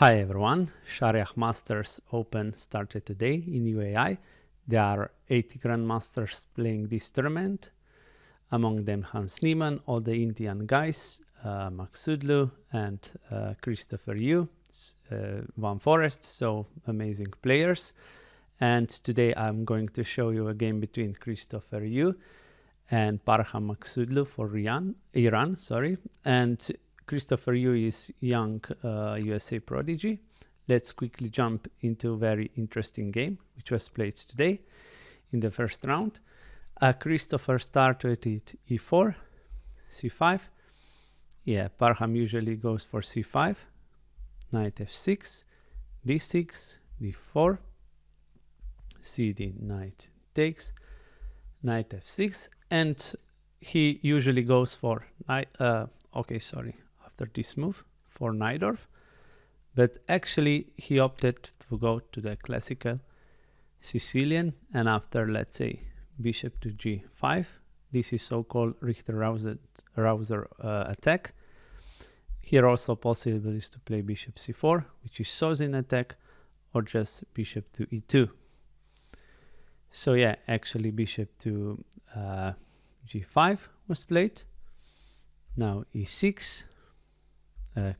Hi everyone, Sharjah Masters Open started today in UAE. There are 80 grandmasters playing this tournament, among them Hans Niemann, all the Indian guys, Maghsoodloo and Christopher Yoo, Van Forest, so amazing players. And today I'm going to show you a game between Christopher Yoo and Parham Maghsoodloo for Iran, and Christopher Yoo is young USA prodigy. Let's quickly jump into a very interesting game which was played today in the first round. Christopher started at e4, c5. Yeah, Parham usually goes for c5, knight f6, d6, d4, cd, knight takes, knight f6, and he usually goes for after this move for Najdorf, but actually he opted to go to the classical Sicilian, and after, let's say, bishop to g5, this is so-called Richter-Rauser attack. Here also possible is to play bishop c4, which is Sozin attack, or just bishop to e2. So yeah, actually bishop to g5 was played. Now e6,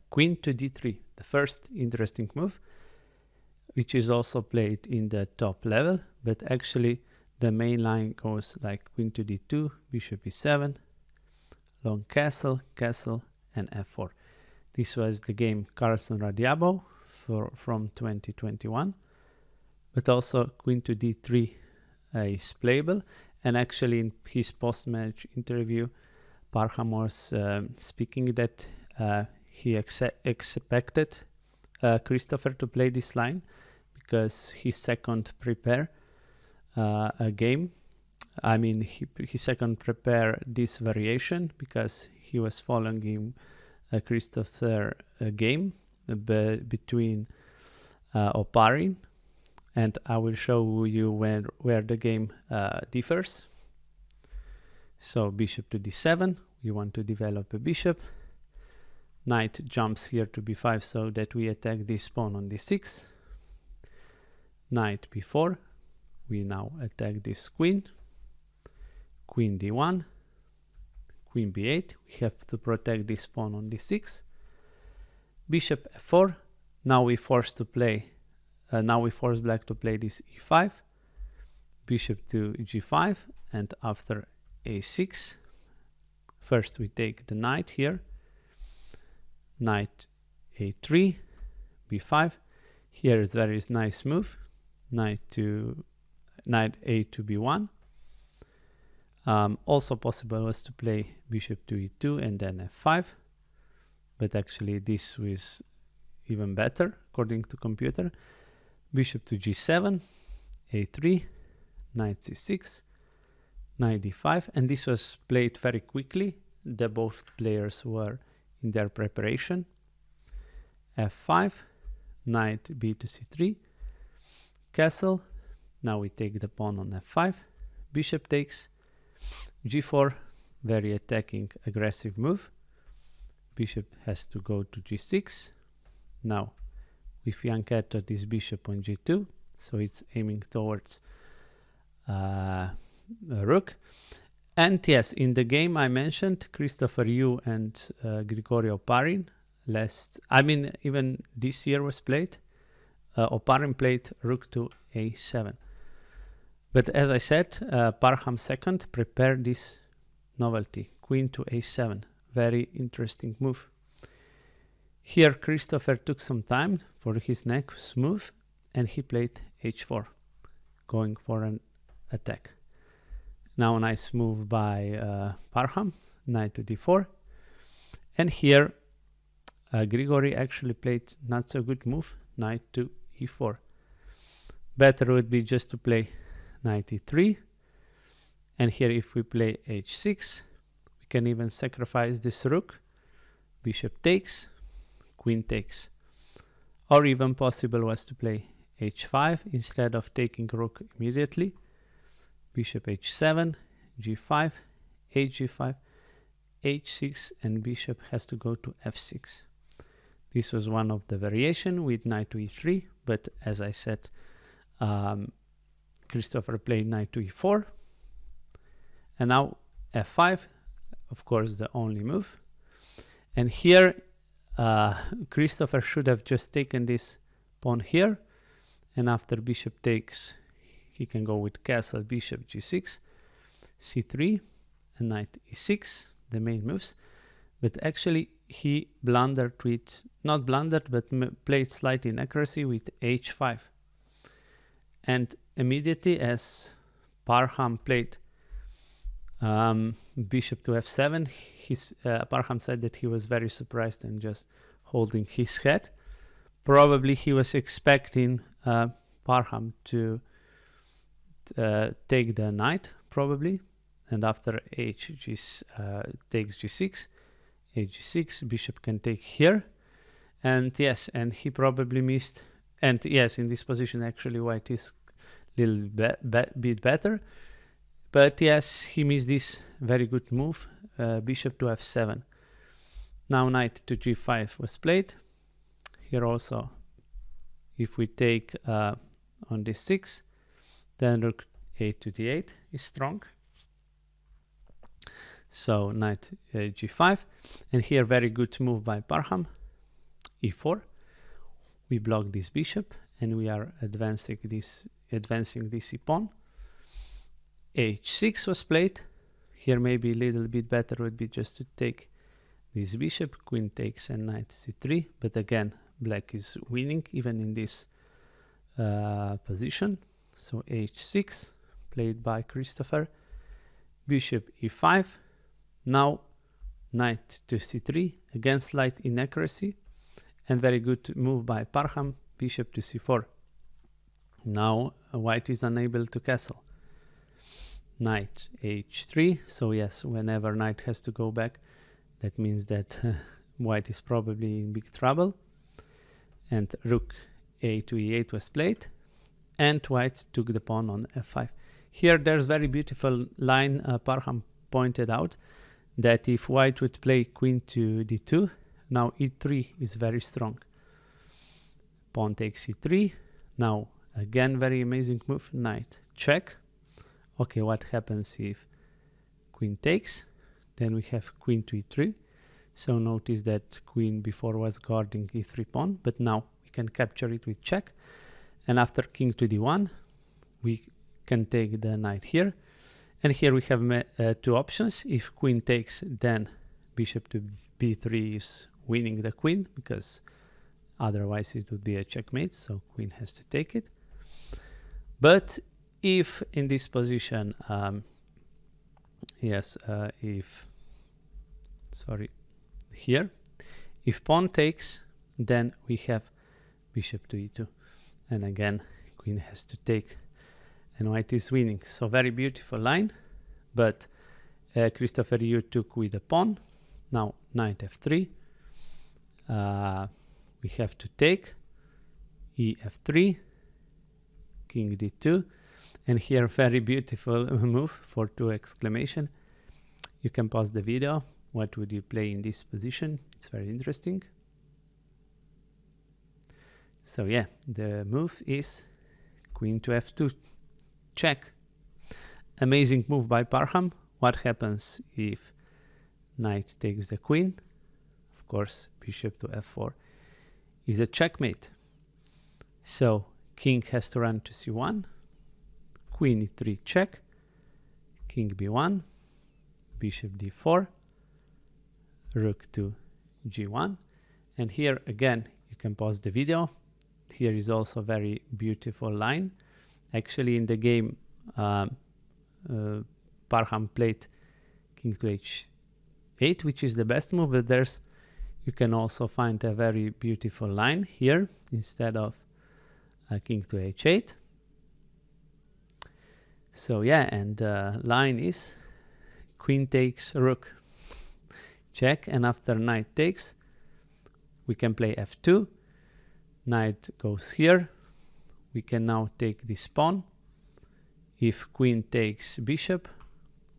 queen to d3, the first interesting move, which is also played in the top level, but actually the main line goes like queen to d2, bishop e7, long castle, castle, and f4. This was the game Carlsen Radiabo from 2021, but also queen to d3 is playable, and actually in his post-match interview, Parham was speaking that he expected Christopher to play this line because he second prepare a game. I mean, he second prepare this variation because he was following him Christopher game between Oparin, and I will show you where the game differs. So bishop to d7, we want to develop a bishop. Knight jumps here to b5 so that we attack this pawn on d6. Knight b4, we now attack this queen. Queen d1, queen b8, we have to protect this pawn on d6. Bishop f4, now we force black to play this e5. Bishop to g5, and after a6, first we take the knight here. Knight a3, b5. Here is very nice move. Knight a to b1. Also possible was to play bishop to e2 and then f5, but actually this was even better according to computer. Bishop to g7, a3, knight c6, knight d5, and this was played very quickly. Both players were in their preparation. f5, knight b to c3, castle. Now we take the pawn on f5, bishop takes, g4, very attacking aggressive move. Bishop has to go to g6. Now we fianchetto this bishop on g2, so it's aiming towards a rook. And yes, in the game I mentioned Christopher Yoo and Grigori Oparin even this year was played. Oparin played rook to a7. But as I said, Parham second prepared this novelty, queen to a7. Very interesting move. Here Christopher took some time for his next move, and he played h4, going for an attack. Now a nice move by Parham, knight to d4. And here Grigori actually played not so good move, knight to e4. Better would be just to play knight e3. And here if we play h6, we can even sacrifice this rook. Bishop takes, queen takes. Or even possible was to play h5 instead of taking rook immediately. Bishop h7, g5, hg5, h6, and bishop has to go to f6. This was one of the variation with knight to e3, but as I said, Christopher played knight to e4, and now f5, of course the only move. And here Christopher should have just taken this pawn here, and after bishop takes, he can go with castle, bishop g6, c3, and knight e6, the main moves. But actually he blundered with, not blundered, but played slight inaccuracy with h5. And immediately as Parham played bishop to f7, Parham said that he was very surprised and just holding his head. Probably he was expecting Parham to take the knight, probably, and after takes g6, h6, bishop can take here, and yes, and he probably missed, and yes, in this position actually white is a little bit better, but yes, he missed this very good move, bishop to f7. Now knight to g5 was played. Here also, if we take on d6, then rook a to d8 is strong. So knight g5, and here very good move by Parham, e4. We block this bishop, and we are advancing this e pawn. h6 was played. Here maybe a little bit better would be just to take this bishop, queen takes, and knight c3. But again, black is winning even in this position. So h6 played by Christopher, bishop e5. Now knight to c3, again slight inaccuracy, and very good move by Parham, bishop to c4. Now white is unable to castle. Knight h3, so yes, whenever knight has to go back, that means that white is probably in big trouble. And rook a to e8 was played, and white took the pawn on f5. Here there's very beautiful line Parham pointed out, that if white would play queen to d2, now e3 is very strong. Pawn takes e3. Now again very amazing move, knight check. Okay, what happens if queen takes? Then we have queen to e3. So notice that queen before was guarding e3 pawn, but now we can capture it with check. And after king to d1, we can take the knight here. And here we have two options. If queen takes, then bishop to b3 is winning the queen, because otherwise it would be a checkmate, so queen has to take it. But if in this position, here, if pawn takes, then we have bishop to e2. And again, queen has to take, and white is winning. So very beautiful line, but Christopher Yoo took with a pawn. Now knight f3, we have to take, ef3, king d2, and here very beautiful move for 2 exclamation. You can pause the video. What would you play in this position? It's very interesting. So yeah, the move is queen to f2, check. Amazing move by Parham. What happens if knight takes the queen? Of course, bishop to f4 is a checkmate. So king has to run to c1, queen e3 check, king b1, bishop d4, rook to g1. And here again, you can pause the video. Here is also a very beautiful line. Actually in the game, Parham played king to h8, which is the best move, but you can also find a very beautiful line here instead of king to h8. So yeah, and the line is queen takes rook, check, and after knight takes, we can play f2. Knight goes here. We can now take this pawn. If queen takes bishop,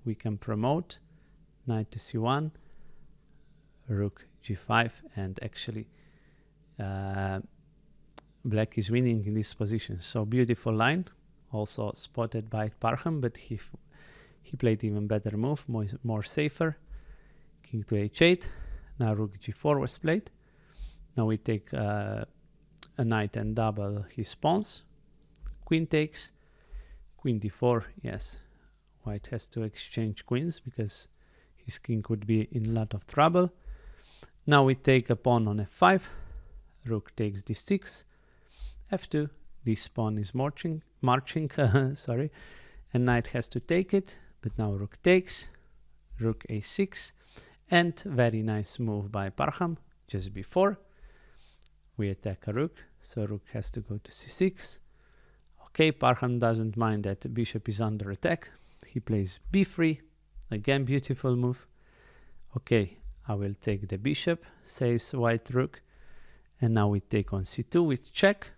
we can promote knight to c1, rook g5, and actually black is winning in this position. So beautiful line, also spotted by Parham, but he played even better move, more safer. King to h8. Now rook g4 was played. Now we take a knight and double his pawns. Queen takes. Queen d4. Yes, white has to exchange queens because his king would be in a lot of trouble. Now we take a pawn on f5. Rook takes d6. f2. This pawn is marching. Sorry, and knight has to take it. But now rook takes. Rook a6. And very nice move by Parham just before. We attack a rook, so rook has to go to c6. Okay, Parham doesn't mind that bishop is under attack. He plays b3. Again, beautiful move. Okay, I will take the bishop, says white rook. And now we take on c2 with check.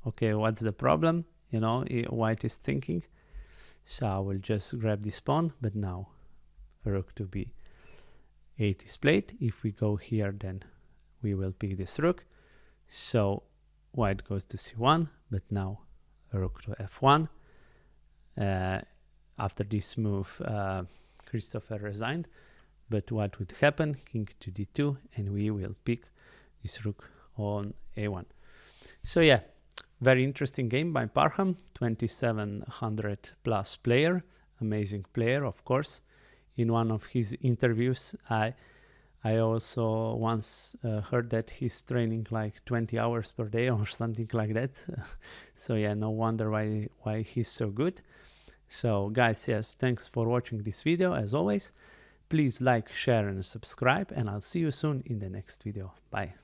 Okay, what's the problem? You know, white is thinking. So I will just grab this pawn, but now rook to b8 is played. If we go here, then we will pick this rook. So white goes to c1, but now rook to f1. After this move, Christopher resigned. But what would happen? King to d2, and we will pick this rook on a1. So yeah, very interesting game by Parham, 2700 plus player, amazing player, of course. In one of his interviews, I also once heard that he's training like 20 hours per day or something like that. So yeah, no wonder why he's so good. So guys, yes, thanks for watching this video as always. Please like, share and subscribe, and I'll see you soon in the next video. Bye.